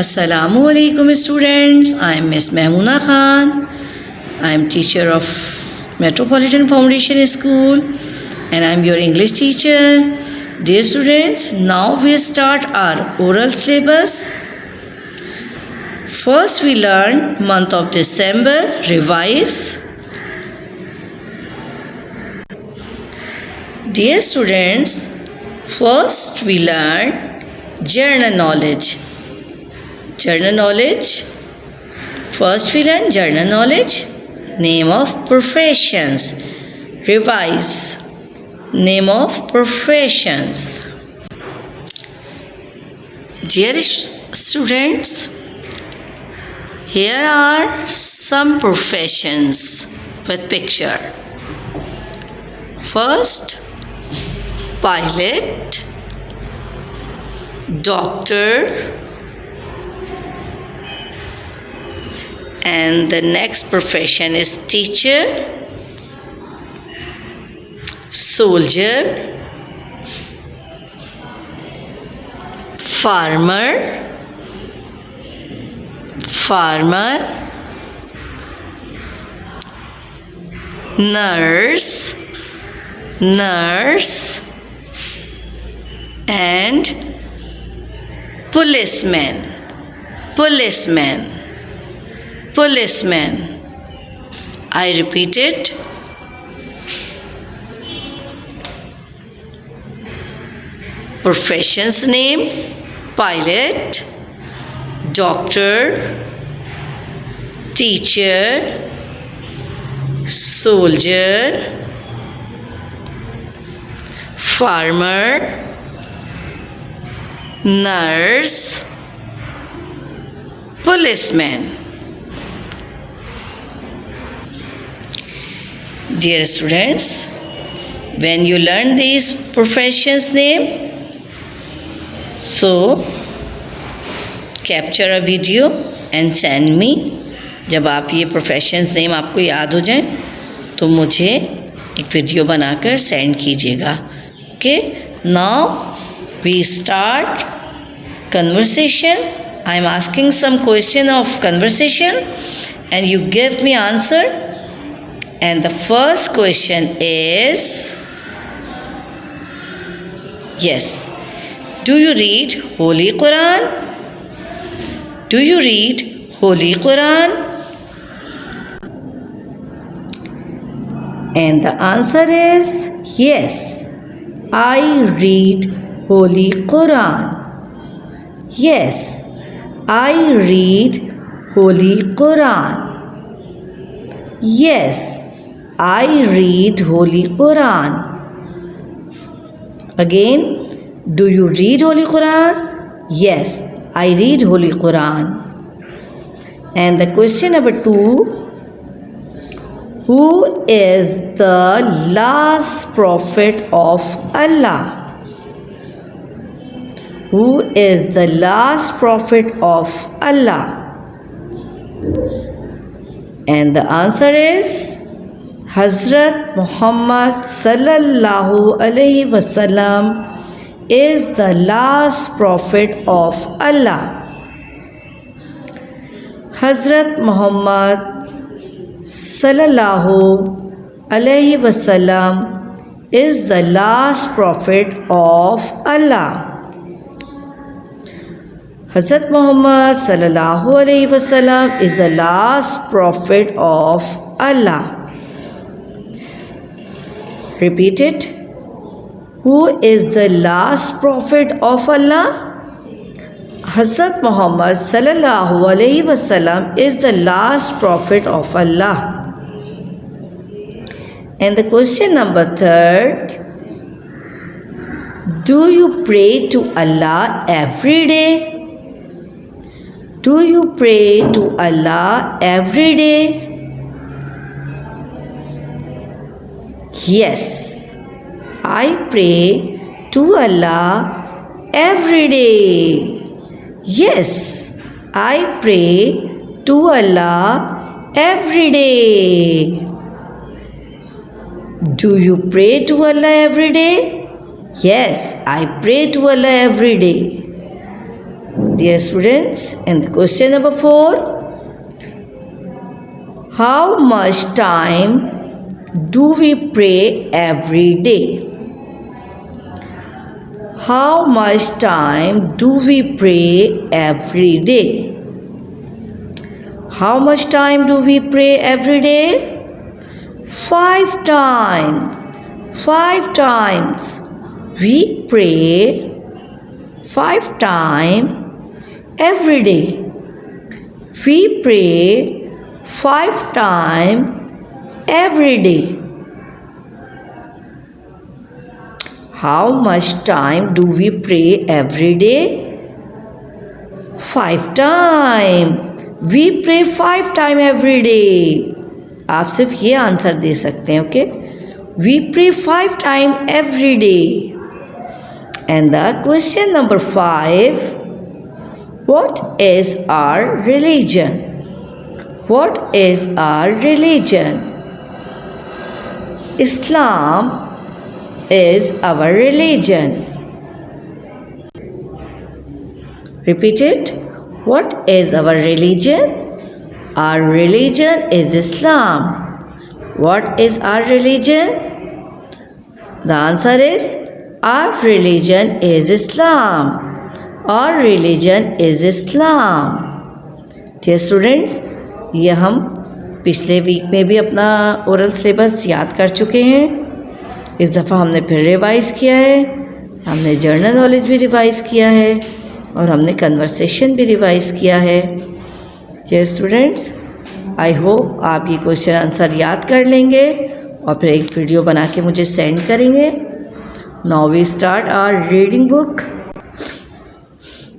Assalamu alaikum students. I am Miss Mehmoona Khan. I am teacher of Metropolitan Foundation School and I am your English teacher. Dear students, now we start our oral syllabus. First we learn month of December, revise. Dear students, first we learn general knowledge. General knowledge. First we learn general knowledge. Name of professions. Revise. Name of professions. Dear students, here are some professions with picture. First, pilot, doctor, and the next profession is teacher, soldier, farmer, nurse, and policeman. I repeat it. Professions name: pilot, doctor, teacher, soldier, farmer, nurse, policeman. Dear students, when you learn these professions name, so capture a video and send me. जब आप ये professions name आपको याद हो जाए तो मुझे एक वीडियो बनाकर सेंड कीजिएगा. Okay, now we start conversation. I am asking some question of conversation and you give me answer. And the first question is, yes, do you read Holy Quran? Do you read Holy Quran? And the answer is, yes, I read Holy Quran. Yes, I read Holy Quran. Yes, I read Holy Quran. Again, do you read Holy Quran? Yes, I read Holy Quran. And the question number 2, who is the last prophet of Allah? Who is the last prophet of Allah? And the answer is Hazrat Muhammad sallallahu alaihi wasallam is the last prophet of Allah. Hazrat Muhammad sallallahu alaihi wasallam is the last prophet of Allah. Hazrat Muhammad sallallahu alaihi wasallam is the last prophet of Allah. Repeat it. Who is the last prophet of Allah? Hazrat Muhammad sallallahu alaihi wasallam is the last prophet of Allah. And the question number 3, do you pray to Allah every day? Do you pray to Allah every day? Yes, I pray to Allah every day. Yes, I pray to Allah every day. Do you pray to Allah every day? Yes, I pray to Allah every day. Dear students, in the question number 4, how much time do we pray every day? How much time do we pray every day? How much time do we pray every day? 5 times. 5 times. We pray 5 times every day. We pray 5 times every day. How much time do we pray every day? 5 times. We pray 5 times every day. आप सिर्फ ये answer दे सकते हैं, okay? We pray 5 times every day. And the question number 5, what is our religion? What is our religion? Islam is our religion. Repeat it. What is our religion? Our religion is Islam. What is our religion? The answer is our religion is Islam. Our religion is Islam. Dear students, ये हम पिछले week में भी अपना oral syllabus याद कर चुके हैं. इस दफ़ा हमने फिर रिवाइज़ किया है. हमने जर्नल नॉलेज भी रिवाइज़ किया है और हमने कन्वर्सेशन भी रिवाइज़ किया है. डियर स्टूडेंट्स, आई होप आप ये क्वेश्चन आंसर याद कर लेंगे और फिर एक वीडियो बना के मुझे सेंड करेंगे. Now we start our reading book.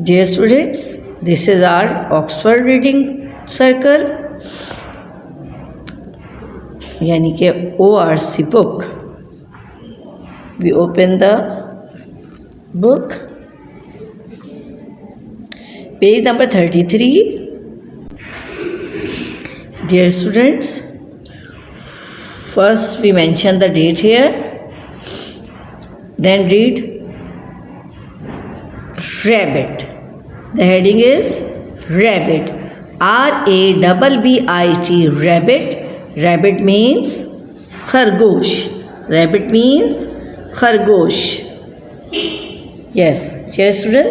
Dear students, this is our Oxford reading circle, यानी कि ORC book. We open the book, page number 33. Dear students, first we mention the date here, then read rabbit. The heading is rabbit. RABBIT, rabbit. Rabbit means khargosh. Rabbit means khargosh. Yes, dear student,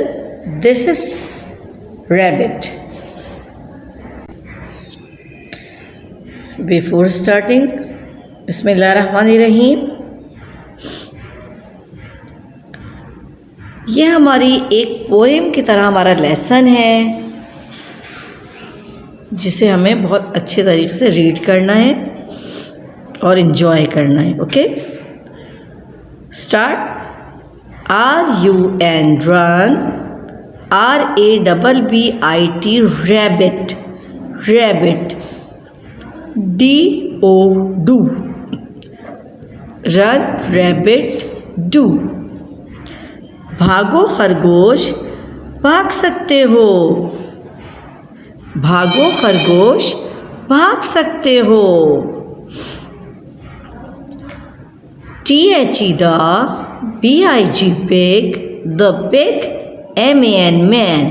this is rabbit. Before starting, Bismillahirrahmanirrahim. ये हमारी एक poem की तरह हमारा lesson है जिसे हमें बहुत अच्छे तरीके से रीड करना है और इन्जॉय करना है. Okay, start. RUN, run. RABBIT, rabbit. Rabbit. DO, do. Run, rabbit, do. भागो खरगोश, भाग सकते हो. भागो खरगोश, भाग सकते हो. THE, the. BIG, big. The big. MAN, man.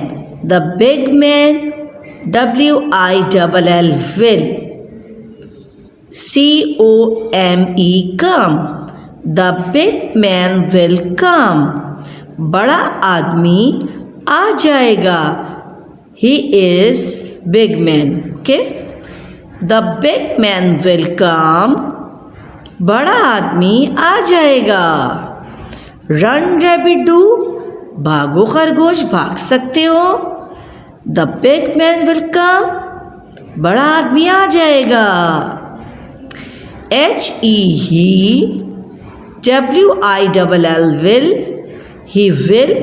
The big man. WILL, will. COME, come. The big man will come. बड़ा आदमी आ जाएगा. He is big man. Okay? The big man will come. बड़ा आदमी आ जाएगा. Run rabbit do. भागो खरगोश, भाग सकते हो. The big man will come. बड़ा आदमी आ जाएगा. HE, he. WILL, will. He will.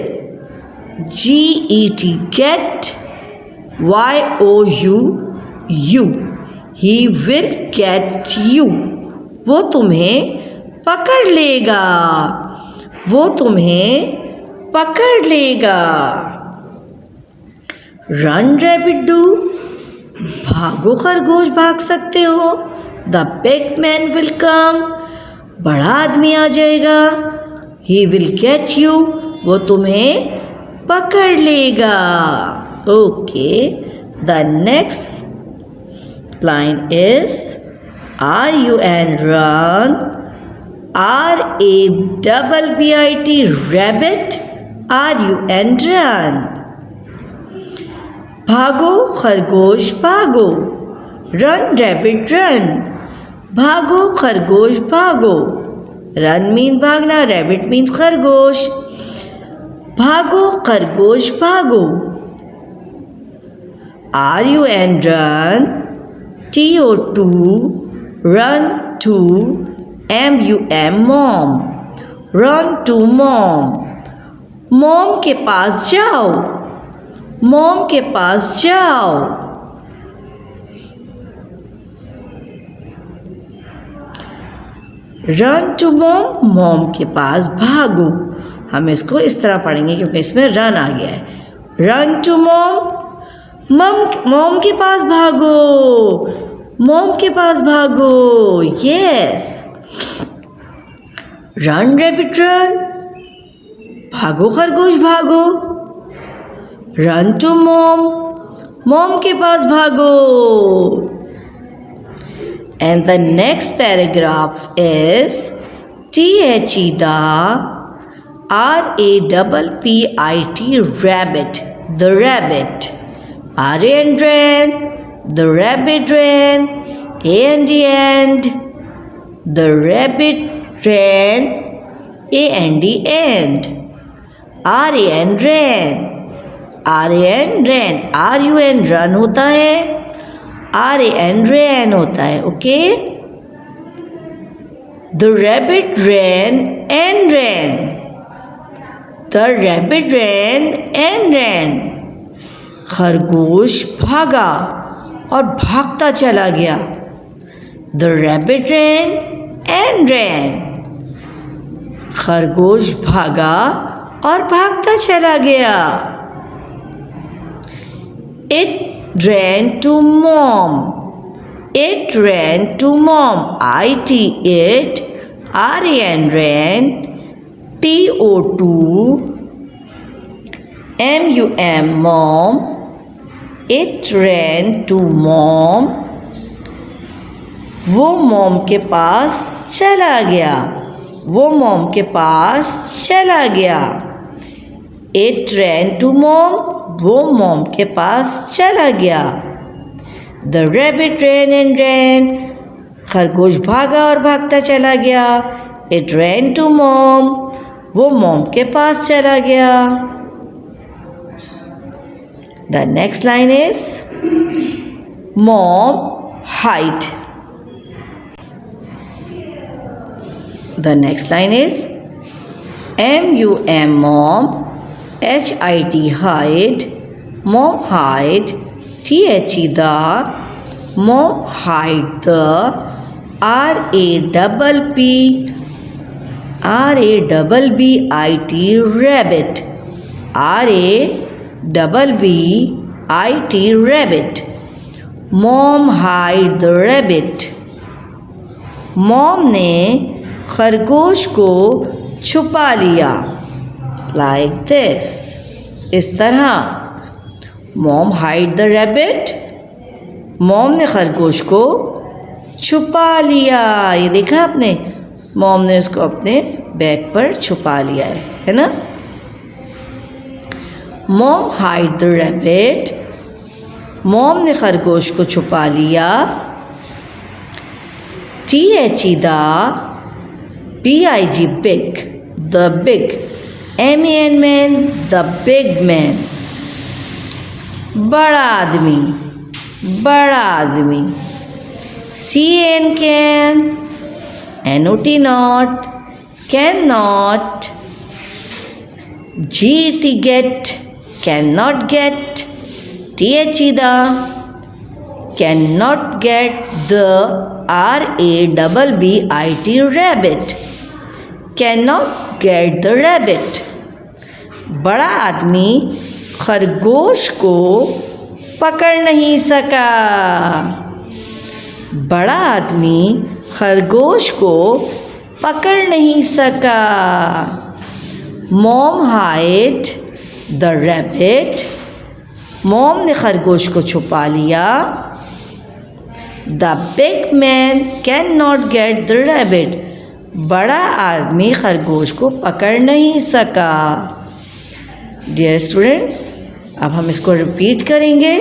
GET, get. YOU, you. He will get you. वो तुम्हें पकड़ लेगा. वो तुम्हें पकड़ लेगा. Run rabbit do. भागो खरगोश, भाग सकते हो. The big man will come. बड़ा आदमी आ जाएगा. He will get you. वो तुम्हें पकड़ लेगा. Okay, the next line is RUN run, RABBIT rabbit, RUN run. भागो खरगोश भागो, run rabbit run. भागो खरगोश भागो. Run means भागना, rabbit means खरगोश. भागो खरगोश भागो. RUN run, TO2 run to, MUM mom, run to mom. Mom के पास जाओ, मॉम के पास जाओ. रन टू मॉम, मॉम के पास भागो. हम इसको इस तरह पढ़ेंगे क्योंकि इसमें रन आ गया है. रन टू मॉम, मॉम के पास भागो, मॉम के पास भागो. यस. रन रैबिट रन, भागो खरगोश भागो. रन टू मॉम, मॉम के पास भागो. And the next paragraph is THE the RAPPIT rabbit, the rabbit. R and ran, the rabbit ran. A and the and, the rabbit ran. A and the and. R and ran, R and ran. RUN run होता है, RAN ran होता है. Okay. The rabbit ran and ran. The rabbit ran and ran. खरगोश भागा और भागता चला गया. The rabbit ran and ran. खरगोश भागा और भागता चला गया. It ran to mom. It ran to mom. IT it. RAN ran. TO2 MUM mom. It ran to mom. वो मॉम के पास चला गया. वो मॉम के पास चला गया. It ran to mom. वो मॉम के पास चला गया. The rabbit ran and ran. खरगोश भागा और भागता चला गया. It ran to mom. वो मॉम के पास चला गया. The next line is mom hide. The next line is MUM mom, HID hide, mom hide, THE the, mom hide the, RABBIT rabbit, RABBIT rabbit. Mom hide the rabbit. Mom ने खरगोश को छुपा लिया. Like this, इस तरह. Mom hide the rabbit. Mom ने खरगोश को छुपा लिया. ये देखा आपने, मॉम ने उसको अपने बैग पर छुपा लिया है ना. Mom hide the rabbit. Mom ने खरगोश को छुपा लिया. THE the, BIG big, the big. MAN man, the big man. बड़ा आदमी, बड़ा आदमी. CAN can, NOT not, cannot. GET get, cannot get. THE the, cannot get the RABBIT rabbit. Cannot get the rabbit. बड़ा आदमी खरगोश को पकड़ नहीं सका. बड़ा आदमी खरगोश को पकड़ नहीं सका. Mom hide the rabbit, mom ने खरगोश को छुपा लिया। The big man can not get the rabbit, बड़ा आदमी खरगोश को पकड़ नहीं सका। डियर स्टूडेंट्स, अब हम इसको रिपीट करेंगे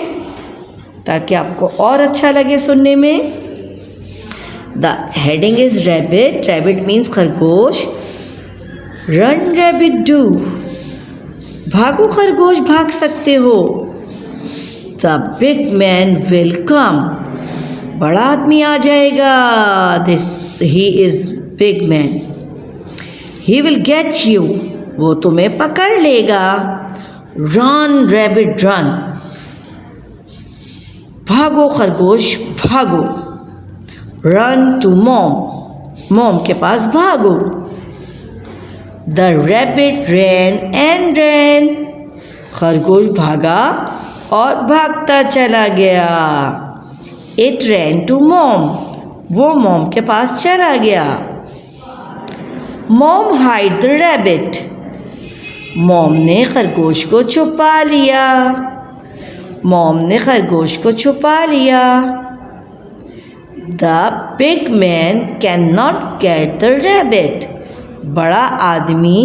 ताकि आपको और अच्छा लगे सुनने में। The heading is rabbit, rabbit means खरगोश। रन रैबिट डू, भागो खरगोश भाग सकते हो। The big man will come, बड़ा आदमी आ जाएगा। He is big man. He will get you, वो तुम्हें पकड़ लेगा। रन रैबिट रन, भागो खरगोश भागो। रन टू मॉम, मॉम के पास भागो। The rabbit ran and ran, खरगोश भागा और भागता चला गया। इट रैन टू मॉम, वो मॉम के पास चला गया। Mom hide the rabbit, mom ने खरगोश को छुपा लिया। मॉम ने खरगोश को छुपा लिया। The big man can not get the rabbit, बड़ा आदमी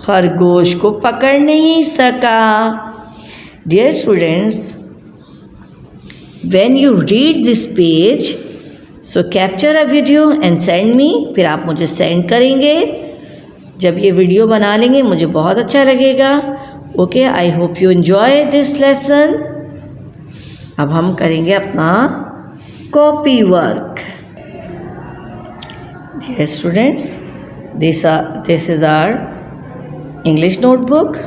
खरगोश को पकड़ नहीं सका। Dear students, when you read this page, so capture a video and send me, फिर आप मुझे सेंड करेंगे। जब ये वीडियो बना लेंगे मुझे बहुत अच्छा लगेगा। Okay, I hope you enjoy this lesson. अब हम करेंगे अपना copy work. Dear students, this is our English notebook.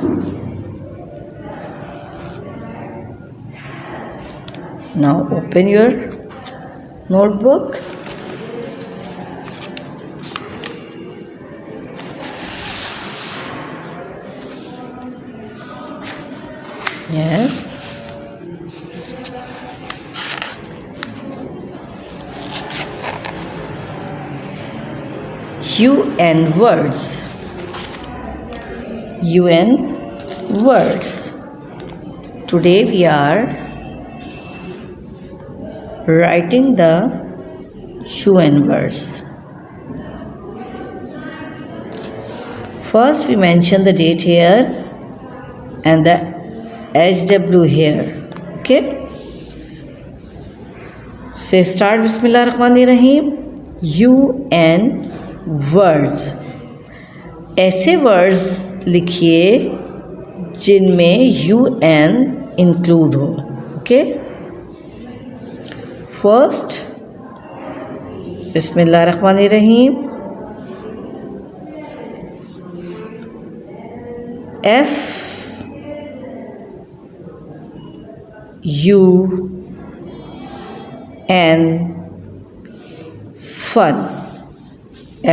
Now open your notebook. Yes. UN words. UN words. Today we are writing the UN words. First we mention the date here and the HW here. Okay. So start Bismillahirrahmanirrahim. UN words, ऐसे words लिखिए जिनमें UN include हो। Okay, first बिस्मिल्लाहिर्रहमानिर्रहीम, FUN, fun,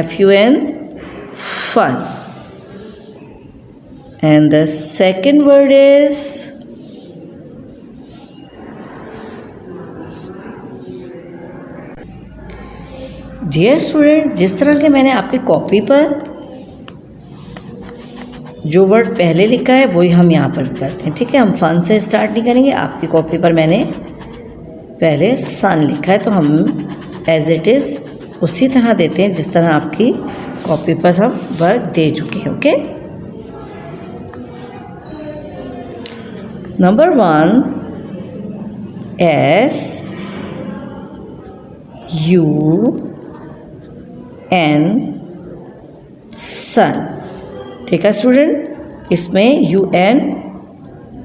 FUN, fun. And the second word is dear student, जिस तरह के मैंने आपकी कॉपी पर जो वर्ड पहले लिखा है वही हम यहाँ पर करते हैं। ठीक है, हम फन से स्टार्ट नहीं करेंगे। आपकी कॉपी पर मैंने पहले सन लिखा है तो हम एज इट इज़ उसी तरह देते हैं जिस तरह आपकी कॉपी पर हम वर्क दे चुके हैं। ओके, नंबर 1, SUN, सन। देखा स्टूडेंट, इसमें UN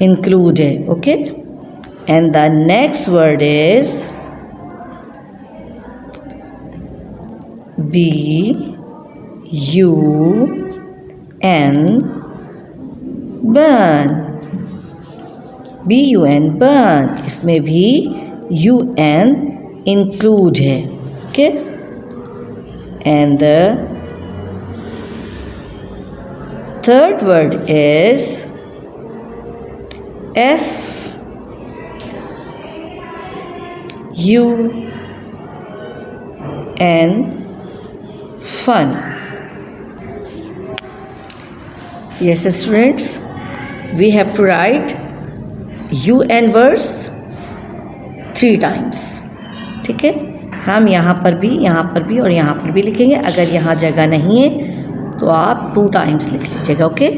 इंक्लूड है। Okay, and the next word is BUN, burn. BUN, burn, इसमें भी UN इंक्लूड है। Okay, and the third word is FUN, fun. Yes students, we have to write you and words 3 times. ठीक है, हम यहाँ पर भी और यहाँ पर भी लिखेंगे. अगर यहाँ जगह नहीं है तो आप 2 टाइम्स लिख लीजिएगा. Okay,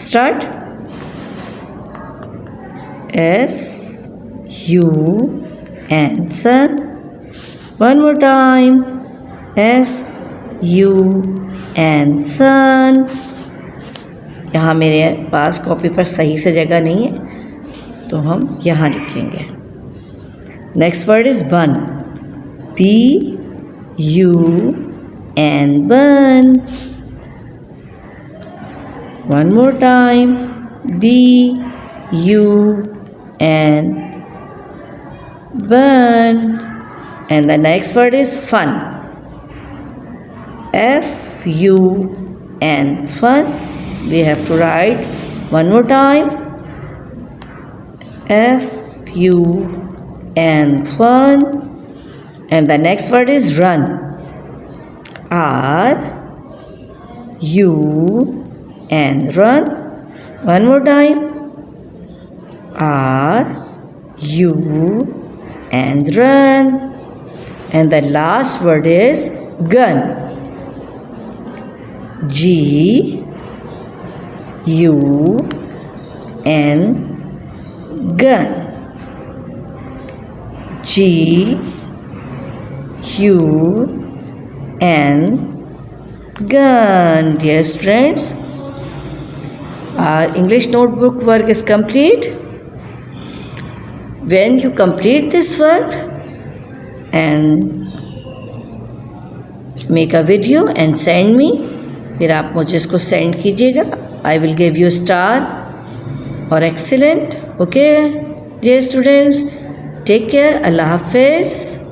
start. S U and sun. One more time. S U and sun. यहाँ मेरे पास कॉपी पर सही से जगह नहीं है तो हम यहाँ लिख लेंगे. नेक्स्ट वर्ड इज बन. B U and bun. One more time. B U and bun. And the next word is fun. F U and fun. We have to write one more time. F U and fun. And the next word is run. R U and run. One more time. R U and run. And the last word is gun. G U and gun. G U and gun. Dear students, our English notebook work is complete. When you complete this work and make a video and send me, फिर आप मुझे इसको send कीजिएगा. I will give you star और excellent. Okay dear students, take care. अल्लाह हाफिज़.